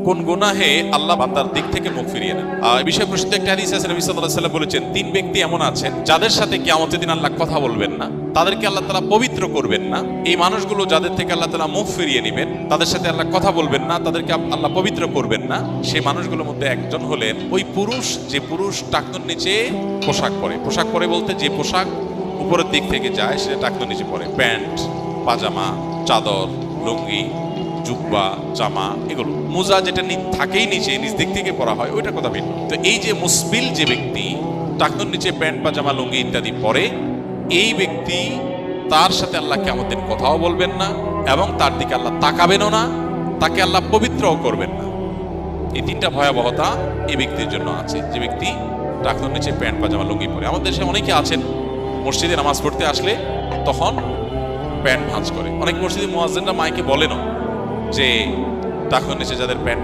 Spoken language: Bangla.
কোন গুনাহে আল্লাহ বান্দার দিক থেকে মুখ ফিরিয়ে নেন। এই বিষয়ে প্রসিদ্ধ একটা হাদিস আছে, নবী সাল্লাল্লাহু আলাইহি ওয়াসাল্লাম বলেছেন, তিন ব্যক্তি এমন আছেন যাদের সাথে কিয়ামতের দিন আল্লাহ কথা বলবেন না, তাদেরকে আল্লাহ তাআলা পবিত্র করবেন না। এই মানুষগুলো যাদের থেকে আল্লাহ তাআলা মুখ ফিরিয়ে নেবেন, তাদের সাথে আল্লাহ কথা বলবেন না, তাদেরকে আল্লাহ পবিত্র করবেন না। সেই মানুষগুলোর মধ্যে একজন হলেন ওই পুরুষ, যে পুরুষ টাকনুর নিচে পোশাক পরে। পোশাক পরে বলতে যে পোশাক উপরের দিক থেকে যায় সেটা টাকনুর নিচে পরে, প্যান্ট, পাজামা, চাদর, লুঙ্গি, জুব্বা, জামা, এগুলো। মোজা যেটা থাকেই নিচে, নিচ দিক থেকে পরা হয়, ওইটার কথা ভিন্ন। তো এই যে মুসবিল যে ব্যক্তি টাকনুর নিচে প্যান্ট, পাজামা, লুঙ্গি ইত্যাদি পরে, এই ব্যক্তি তার সাথে আল্লাহ কিয়ামতের দিন কথাও বলবেন না এবং তার দিকে আল্লাহ তাকাবেনও না, তাকে আল্লাহ পবিত্রও করবেন না। এই তিনটা ভয়াবহতা এই ব্যক্তির জন্য আছে, যে ব্যক্তি টাকনুর নিচে প্যান্ট, পাজামা, লুঙ্গি পরে। আমাদের দেশে অনেকে আছেন মসজিদে নামাজ পড়তে আসলে তখন প্যান্ট ভাঁজ করে। অনেক মসজিদে মুয়াজ্জিনরা মাইকে বলেনও যে টাকনুর নিচে যাদের প্যান্ট